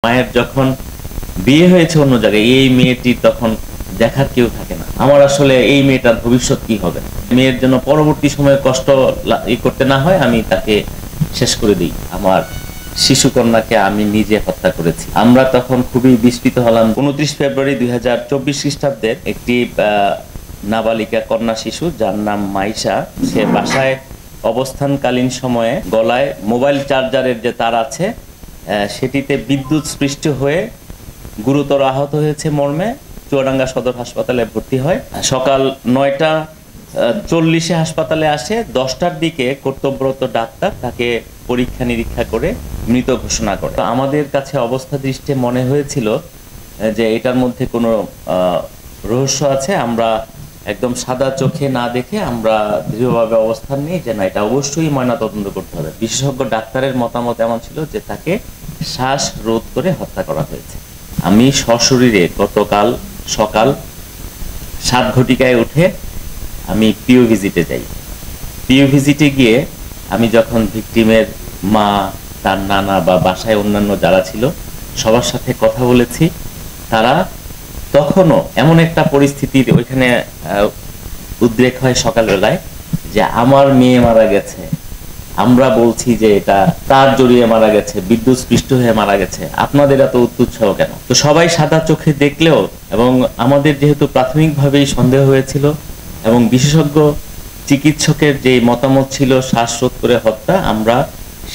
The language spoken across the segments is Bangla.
মায়ের যখন বিয়ে হয়েছে অন্য জায়গায়, এই মেয়েটি তখন দেখার কেউ থাকে না। আমার আসলে এই মেয়েটার ভবিষ্যৎ কি হবে, মেয়ের জন্য পরবর্তী সময়ে কষ্ট করতে না হয় আমি তাকে শেষ করে দিই। আমার শিশুকন্যাকে আমি নিজে হত্যা করেছি। আমরা তখন খুবই বিস্মিত হলাম। 29 ফেব্রুয়ারি 2024 খ্রিস্টাব্দের একটি নাবালিকা কন্যা শিশু যার নাম মাইশা, সে বাসায় অবস্থানকালীন সময়ে গলায় মোবাইল চার্জারের যে তার আছে সেটিতে বিদ্যুৎ স্পৃষ্ট হয়ে গুরুতর আহত হয়েছে মর্মে চুয়াডাঙ্গা সদর হাসপাতালে ভর্তি হয়। সকাল 9:40 হাসপাতালে আসে। 10টার দিকে কর্তব্যরত ডাক্তার তাকে পরীক্ষা নিরীক্ষা করে মৃত ঘোষণা করে। আমাদের কাছে অবস্থা দৃষ্টে মনে হয়েছিল যে এটার মধ্যে কোনো রহস্য আছে। আমরা একদম সাদা চোখে না দেখে আমরা দৃঢ়ভাবে অবস্থান নিই যে না, এটা অবশ্যই ময়নাতদন্ত করতে হবে। বিশেষজ্ঞ ডাক্তারের মতামত এমন ছিল যে তাকে শ্বাসরোধ করে হত্যা করা হয়েছে। আমি সশরীরে গতকাল সকাল 7 ঘটিকায় উঠে আমি পিও ভিজিটে যাই। পিও ভিজিটে গিয়ে আমি যখন ভিকটিমের মা, তার নানা বা বাসায় অন্যান্য যারা ছিল সবার সাথে কথা বলেছি, তারা তখনও এমন একটা পরিস্থিতির ওইখানে উদ্রেক হয় সকালবেলায় যে আমার মেয়ে মারা গেছে, আমরা বলছি যে এটা তার জড়িয়ে মারা গেছে, বিদ্যুৎ স্পৃষ্ট হয়ে মারা গেছে, আপনাদের এত উৎসাহ কেন? তো সবাই সাদা চোখে দেখলেও, এবং আমাদের যেহেতু প্রাথমিকভাবেই সন্দেহ হয়েছিল এবং বিশেষজ্ঞ চিকিৎসকের যে মতামত ছিল শ্বাসরোধ করে হত্যা, আমরা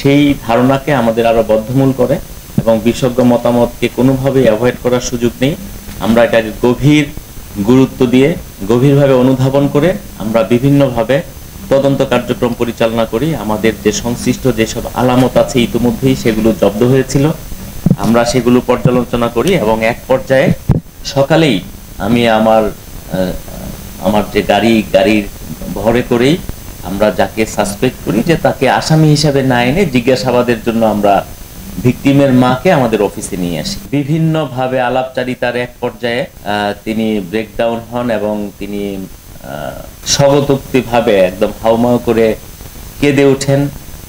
সেই ধারণাকে আমাদের আরো বদ্ধমূল করে এবং বিশেষজ্ঞ মতামতকে কোনোভাবেই অ্যাভয়েড করার সুযোগ নেই। আমরা এটাকে গভীর গুরুত্ব দিয়ে গভীরভাবে অনুধাবন করে আমরা বিভিন্নভাবে তদন্ত কার্যক্রম পরিচালনা করি। আমাদের যে সংশ্লিষ্ট যেসব আলামত আছে ইতিমধ্যেই সেগুলো জব্দ হয়েছিল, আমরা সেগুলো পর্যালোচনা করি এবং এক পর্যায়ে সকালেই আমি আমার যে গাড়ির ভরে করেই আমরা যাকে সাসপেক্ট করি যে তাকে আসামি হিসাবে না এনে জিজ্ঞাসাবাদের জন্য আমরা ভিকটিমের মাকে আমাদের অফিসে নিয়ে আসি। বিভিন্নভাবে আলাপচারিতার এক পর্যায়ে তিনি ব্রেকডাউন হন এবং তিনি স্বগতোক্তিভাবে একদম হাউমাউ করে কেঁদে ওঠেন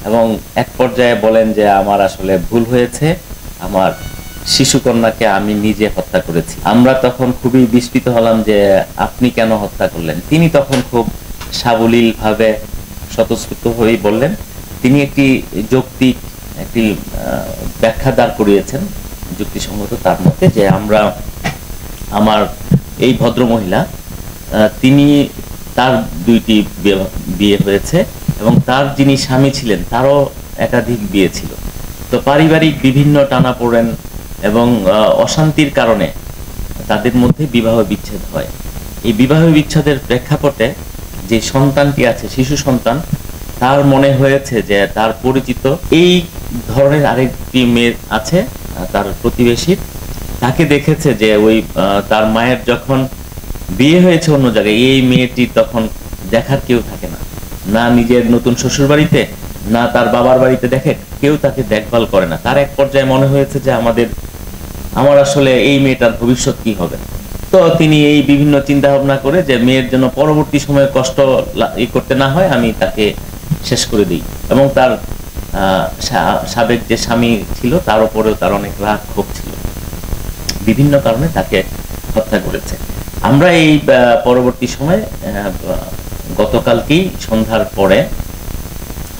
এবং এক পর্যায়ে বলেন যে আমার আসলে ভুল হয়েছে, আমার শিশুকন্যাকে আমি নিজে হত্যা করেছি। আমরা তখন খুবই বিস্মিত হলাম যে আপনি কেন হত্যা করলেন। তিনি তখন খুব সাবলীলভাবে স্বতঃস্ফূর্ত হয়েই বললেন, তিনি একটি যৌক্তিক একটি ব্যাখ্যা দাঁড় করিয়েছেন যুক্তিসঙ্গত তার মতে, যে আমার এই ভদ্রমহিলা তিনি তার 2টি বিয়ে হয়েছে এবং তার যিনি স্বামী ছিলেন তারও একাধিক বিয়ে ছিল। তো পারিবারিক বিভিন্ন টানাপোড়েন এবং অশান্তির কারণে তাদের মধ্যে বিবাহ বিচ্ছেদ হয়। এই বিবাহ বিচ্ছেদের প্রেক্ষাপটে যে সন্তানটি আছে, শিশু সন্তান, তার মনে হয়েছে যে তার পরিচিত এই ধরনের আরেকটি মেয়ে আছে তার প্রতিবেশীর, তাকে দেখেছে যে ওই তার মায়ের যখন বিয়ে হয়েছে অন্য জায়গায়, এই মেয়েটি তখন দেখার কেউ থাকে না, না নিজের নতুন শ্বশুর বাড়িতে না তার বাবার বাড়িতে দেখে, কেউ তাকে দেখভাল করে না। তার এক পর্যায়ে মনে হয়েছে যে আমার আসলে এই মেয়েটার ভবিষ্যৎ কি হবে। তো তিনি এই বিভিন্ন চিন্তা ভাবনা করে যে মেয়ের জন্য পরবর্তী সময়ে কষ্ট করতে না হয় আমি তাকে শেষ করে দিই এবং তার সাবেক যে স্বামী ছিল তার উপরেও তার অনেক রাগ ক্ষোভ ছিল, বিভিন্ন কারণে তাকে হত্যা করেছে। আমরা এই পরবর্তী সময়ে গতকালকেই সন্ধ্যার পরে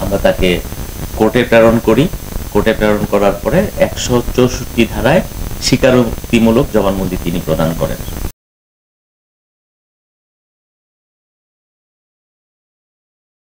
আমরা তাকে কোর্টে প্রেরণ করি। কোর্টে প্রেরণ করার পরে 164 ধারায় স্বীকারোক্তিমূলক জবানবন্দি তিনি প্রদান করেন।